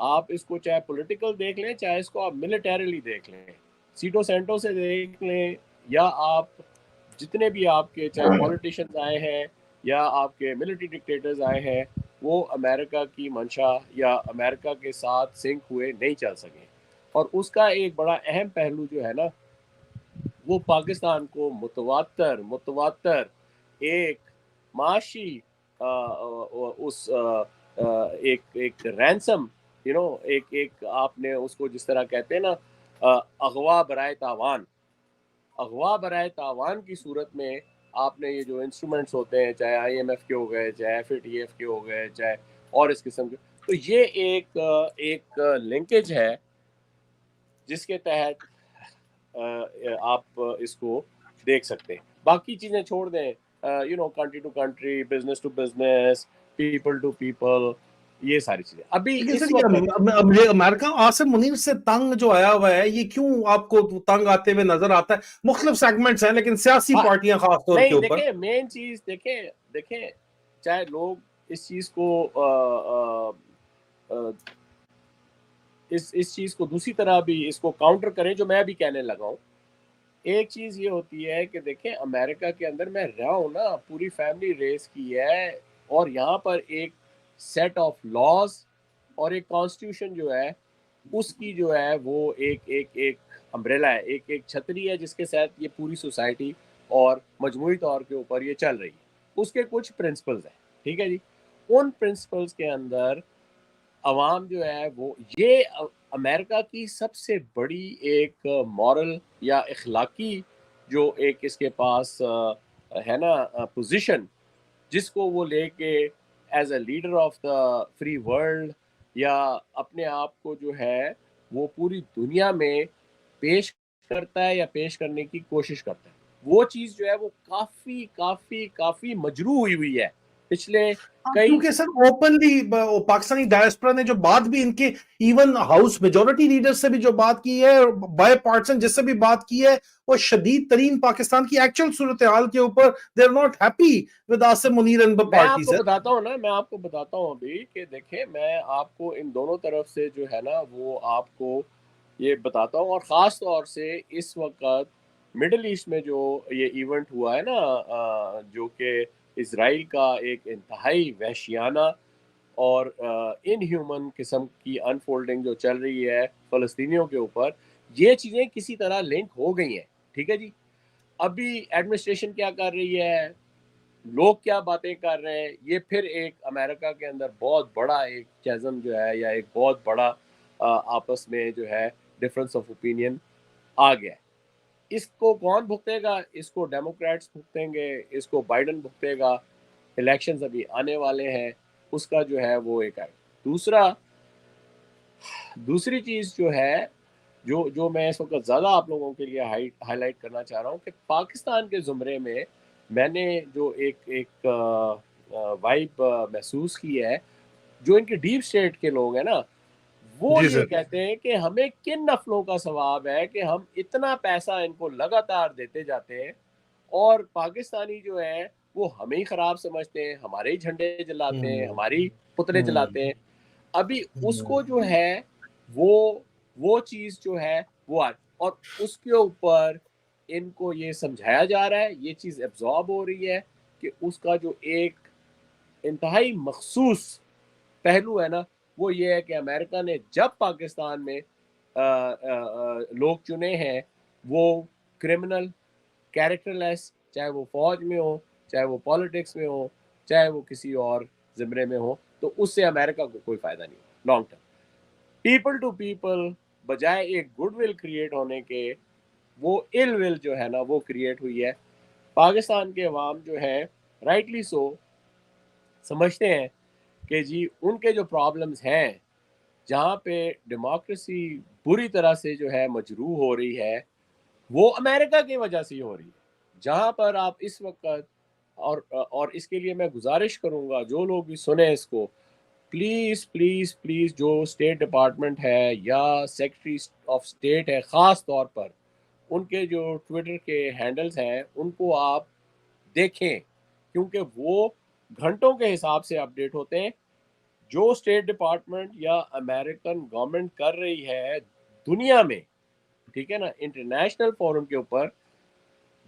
آپ اس کو چاہے پولیٹیکل دیکھ لیں چاہے اس کو آپ ملیٹریلی دیکھ لیں, سیٹو سینٹو سے دیکھ لیں, یا آپ جتنے بھی آپ کے چاہے پولیٹیشنز آئے ہیں یا آپ کے ملٹری ڈکٹیٹرز آئے ہیں, وہ امریکہ کی منشا یا امریکہ کے ساتھ سنک ہوئے نہیں چل سکے. اور اس کا ایک بڑا اہم پہلو جو ہے نا, وہ پاکستان کو متواتر ایک معاشی اس ایک رینسم ایک آپ نے اس کو جس طرح کہتے ہیں نا اغوا برائے تاوان کی صورت میں آپ نے یہ جو انسٹرومنٹس ہوتے ہیں, چاہے آئی ایم ایف کے ہو گئے, چاہے ایف اے ٹی ایف کے ہو گئے, چاہے اور اس قسم کے, تو یہ ایک لنکیج ہے جس کے تحت آپ اس کو دیکھ سکتے ہیں. باقی چیزیں چھوڑ دیں, country to country, business to business, people to people, یہ ساری چیزیں ابھی لیکن اس سر وقت. یہ امریکہ عاصم منیر سے تنگ جو آیا ہوا ہے, یہ کیوں آپ کو تنگ آتے ہوئے نظر آتا ہے؟ مختلف سیگمنٹس ہیں لیکن سیاسی پارٹیاں خاص طور کے نہیں, اوپر. دیکھیں مین چیز دیکھیں چاہے لوگ اس چیز کو اس چیز کو دوسری طرح بھی اس کو کاؤنٹر کریں جو میں بھی کہنے لگا ہوں. ایک چیز یہ ہوتی ہے کہ دیکھیں امریکہ کے اندر میں رہا ہوں نا, پوری فیملی ریس کی ہے, اور یہاں پر ایک سیٹ آف لاز اور ایک کانسٹیٹیوشن جو ہے اس کی جو ہے وہ ایک امبریلا ہے, ایک چھتری ہے جس کے ساتھ یہ پوری سوسائٹی اور مجموعی طور کے اوپر یہ چل رہی ہے. اس کے کچھ پرنسپلز ہیں, ٹھیک ہے جی. ان پرنسپلز کے اندر عوام جو ہے وہ یہ امریکہ کی سب سے بڑی ایک مورل یا اخلاقی جو ایک اس کے پاس ہے نا پوزیشن, جس کو وہ لے کے as a leader of the free world یا اپنے آپ کو جو ہے وہ پوری دنیا میں پیش کرتا ہے یا پیش کرنے کی کوشش کرتا ہے, وہ چیز جو ہے وہ کافی کافی کافی مجروح ہوئی ہے پچھلے کئی. کیونکہ سر اوپنلی پاکستانی ڈائسپورا نے جو بات بھی ان کے ایون ہاؤس میجورٹی لیڈر سے بھی جو بات کی ہے, بائی پارٹسن جس سے بھی بات کی ہے, وہ شدید ترین پاکستان کی ایکچوئل صورتحال کے اوپر they are not happy with Asim Munir and the میں آپ پارٹی. کو سر بتاتا ہوں نا, میں آپ کو بتاتا ہوں ابھی کہ دیکھیں میں آپ کو ان دونوں طرف سے جو ہے نا وہ آپ کو یہ بتاتا ہوں, اور خاص طور سے اس وقت مڈل ایسٹ میں جو یہ ایونٹ ہوا ہے نا, جو کہ اسرائیل کا ایک انتہائی وحشیانہ اور ان ہیومن قسم کی انفولڈنگ جو چل رہی ہے فلسطینیوں کے اوپر, یہ چیزیں کسی طرح لنک ہو گئی ہیں, ٹھیک ہے جی. ابھی ایڈمنسٹریشن کیا کر رہی ہے, لوگ کیا باتیں کر رہے ہیں, یہ پھر ایک امریکہ کے اندر بہت بڑا ایک چیزم جو ہے یا ایک بہت بڑا آپس میں جو ہے ڈفرنس آف اوپینین آ گیا ہے. اس کو کون بھگتے گا؟ اس کو ڈیموکریٹس بھگتیں گے, اس کو بائیڈن بھگتے گا. الیکشنز ابھی آنے والے ہیں, اس کا جو ہے وہ ایک ہے. دوسری چیز جو ہے جو میں اس وقت زیادہ آپ لوگوں کے لیے ہائی لائٹ کرنا چاہ رہا ہوں کہ پاکستان کے زمرے میں نے جو ایک وائب محسوس کی ہے, جو ان کے ڈیپ اسٹیٹ کے لوگ ہیں نا, وہ جی یہ سر, کہتے ہیں کہ ہمیں کن نفلوں کا ثواب ہے کہ ہم اتنا پیسہ ان کو لگاتار دیتے جاتے ہیں, اور پاکستانی جو ہے وہ ہمیں ہی خراب سمجھتے ہیں, ہمارے ہی جھنڈے جلاتے ہیں, ہماری پتلے جلاتے ہیں. ابھی اس کو جو ہے وہ چیز جو ہے وہ اور اس کے اوپر ان کو یہ سمجھایا جا رہا ہے, یہ چیز ایبزارب ہو رہی ہے کہ اس کا جو ایک انتہائی مخصوص پہلو ہے نا, وہ یہ ہے کہ امریکہ نے جب پاکستان میں لوگ چنے ہیں وہ کرمنل کیریکٹر لیس, چاہے وہ فوج میں ہو, چاہے وہ پالیٹکس میں ہو, چاہے وہ کسی اور زمرے میں ہو, تو اس سے امریکہ کو کوئی فائدہ نہیں long term. People to people بجائے ایک گڈ ول کریٹ ہونے کے, وہ ال ول جو ہے نا وہ کریٹ ہوئی ہے. پاکستان کے عوام جو ہے رائٹلی سو سمجھتے ہیں کہ جی ان کے جو پرابلمز ہیں, جہاں پہ ڈیموکریسی بری طرح سے جو ہے مجروح ہو رہی ہے, وہ امریکہ کی وجہ سے ہی ہو رہی ہے. جہاں پر آپ اس وقت اور اس کے لیے میں گزارش کروں گا جو لوگ بھی سنیں اس کو, پلیز پلیز پلیز جو اسٹیٹ ڈپارٹمنٹ ہے یا سیکرٹری آف اسٹیٹ ہے, خاص طور پر ان کے جو ٹویٹر کے ہینڈلز ہیں ان کو آپ دیکھیں, کیونکہ وہ گھنٹوں کے حساب سے اپڈیٹ ہوتے ہیں. جو اسٹیٹ ڈپارٹمنٹ یا امریکن گورنمنٹ کر رہی ہے دنیا میں، ٹھیک ہے نا، انٹرنیشنل فورم کے اوپر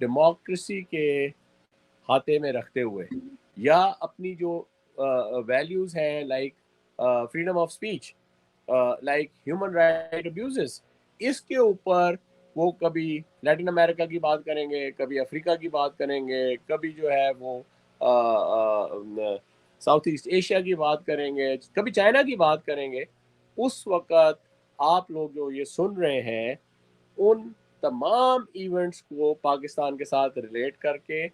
ڈیموکریسی کے ہاتھے میں رکھتے ہوئے، یا اپنی جو ویلیوز ہیں like freedom of speech, like human right abuses, اس کے اوپر وہ کبھی لیٹن امریکہ کی بات کریں گے، کبھی افریقہ کی بات کریں گے، کبھی جو ہے وہ ساؤتھ ایسٹ ایشیا کی بات کریں گے، کبھی چائنا کی بات کریں گے. اس وقت آپ لوگ جو یہ سن رہے ہیں ان تمام ایونٹس کو پاکستان کے ساتھ ریلیٹ کر کے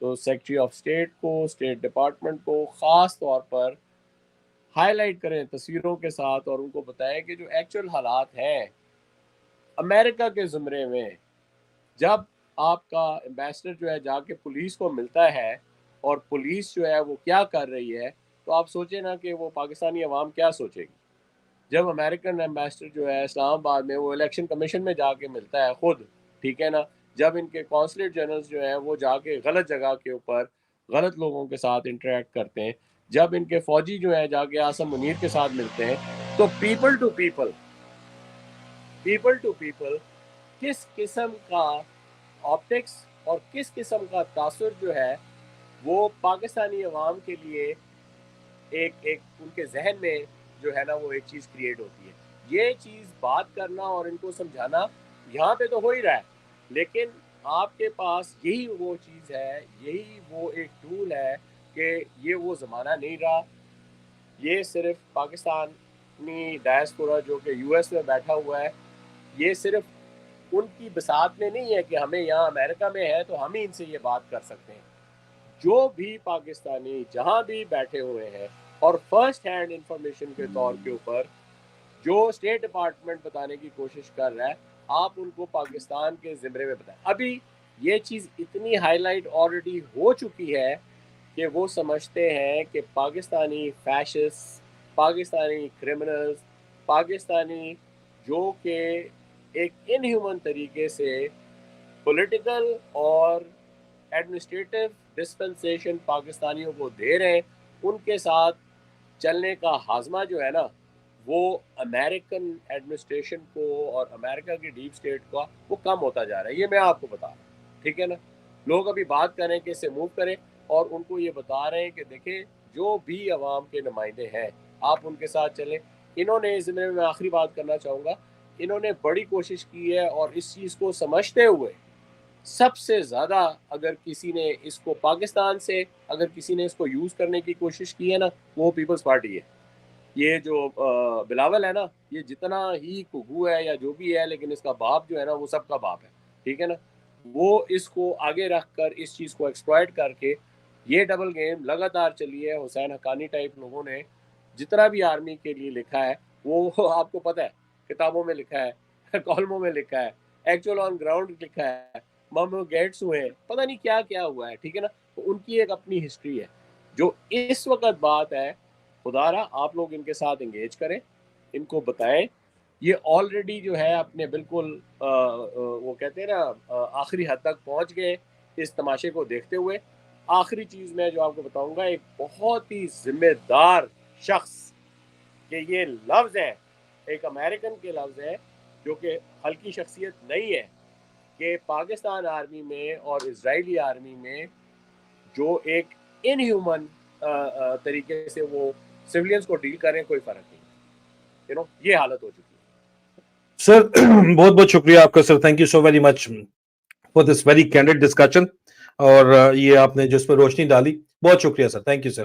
تو سیکرٹری آف اسٹیٹ کو، اسٹیٹ ڈپارٹمنٹ کو خاص طور پر ہائی لائٹ کریں تصویروں کے ساتھ، اور ان کو بتائیں کہ جو ایکچوئل حالات ہیں امریکہ کے زمرے میں. جب آپ کا ایمبیسڈر جو ہے جا کے پولیس کو ملتا ہے اور پولیس جو ہے وہ کیا کر رہی ہے، تو آپ سوچیں نا کہ وہ پاکستانی عوام کیا سوچے گی. جب امریکن ایمبیسڈر جو ہے اسلام آباد میں وہ الیکشن کمیشن میں جا کے ملتا ہے خود، ٹھیک ہے نا، جب ان کے کونسلیٹ جنرلز جو ہیں وہ جا کے غلط جگہ کے اوپر غلط لوگوں کے ساتھ انٹریکٹ کرتے ہیں، جب ان کے فوجی جو ہیں جا کے عاصم منیر کے ساتھ ملتے ہیں، تو پیپل ٹو پیپل کس قسم کا آپٹکس اور کس قسم کا تاثر جو ہے وہ پاکستانی عوام کے لیے ایک ان کے ذہن میں جو ہے نا وہ ایک چیز کریٹ ہوتی ہے. یہ چیز بات کرنا اور ان کو سمجھانا یہاں پہ تو ہو ہی رہا ہے، لیکن آپ کے پاس یہی وہ چیز ہے، یہی وہ ایک ٹول ہے کہ یہ وہ زمانہ نہیں رہا. یہ صرف پاکستانی ڈائسپورا جو کہ یو ایس میں بیٹھا ہوا ہے، یہ صرف ان کی بساط میں نہیں ہے کہ ہمیں یہاں امریکہ میں ہے تو ہم ہی ان سے یہ بات کر سکتے ہیں. جو بھی پاکستانی جہاں بھی بیٹھے ہوئے ہیں اور فرسٹ ہینڈ انفارمیشن کے طور کے اوپر جو اسٹیٹ ڈپارٹمنٹ بتانے کی کوشش کر رہا ہے، آپ ان کو پاکستان کے زمرے میں بتائیں. ابھی یہ چیز اتنی ہائی لائٹ آلریڈی ہو چکی ہے کہ وہ سمجھتے ہیں کہ پاکستانی فیشسٹ، پاکستانی کرمنلز، پاکستانی جو کہ ایک ان ہیومن طریقے سے پولیٹیکل اور ایڈمنسٹریٹو ڈسپنسیشن پاکستانیوں کو دے رہے ہیں، ان کے ساتھ چلنے کا ہاضمہ جو ہے نا وہ امریکن ایڈمنسٹریشن کو اور امریکہ کی ڈیپ اسٹیٹ کا وہ کم ہوتا جا رہا ہے. یہ میں آپ کو بتا رہا ہوں، ٹھیک ہے نا. لوگ ابھی بات کریں کہ اس سے موو کریں، اور ان کو یہ بتا رہے ہیں کہ دیکھیں جو بھی عوام کے نمائندے ہیں آپ ان کے ساتھ چلیں. انہوں نے اس زمرے میں آخری بات کرنا چاہوں گا، انہوں نے بڑی کوشش کی ہے، اور اس چیز کو سمجھتے ہوئے سب سے زیادہ اگر کسی نے اس کو پاکستان سے اگر کسی نے اس کو یوز کرنے کی کوشش کی ہے نا، وہ پیپلز پارٹی ہے. یہ جو بلاول ہے نا، یہ جتنا ہی کگو ہے یا جو بھی ہے، لیکن اس کا باپ جو ہے نا وہ سب کا باپ ہے، ٹھیک ہے نا. وہ اس کو آگے رکھ کر اس چیز کو ایکسپلائٹ کر کے یہ ڈبل گیم لگاتار چلی ہے. حسین حقانی ٹائپ لوگوں نے جتنا بھی آرمی کے لیے لکھا ہے وہ آپ کو پتہ ہے کتابوں میں لکھا ہے، کالموں میں لکھا ہے، ایکچوئل آن گراؤنڈ لکھا ہے. مامو گیٹس ہوئے ہیں، پتہ نہیں کیا کیا ہوا ہے، ٹھیک ہے نا. تو ان کی ایک اپنی ہسٹری ہے. جو اس وقت بات ہے، خدا را آپ لوگ ان کے ساتھ انگیج کریں، ان کو بتائیں. یہ آلریڈی جو ہے اپنے بالکل وہ کہتے ہیں نا آخری حد تک پہنچ گئے اس تماشے کو دیکھتے ہوئے. آخری چیز میں جو آپ کو بتاؤں گا، ایک بہت ہی ذمہ دار شخص کہ یہ لفظ ہے، ایک امریکن کے لفظ ہے جو کہ ہلکی شخصیت نہیں ہے، کہ پاکستان آرمی میں اور اسرائیلی آرمی میں جو ایک ان ہیومن طریقے سے وہ سویلینز کو ڈیل کریں، کوئی فرق نہیں. یہ حالت ہو چکی ہے. سر بہت بہت شکریہ آپ کا sir. Thank you so very much for this very candid discussion. اور یہ آپ نے جس پہ روشنی ڈالی، بہت شکریہ سر. Thank you sir.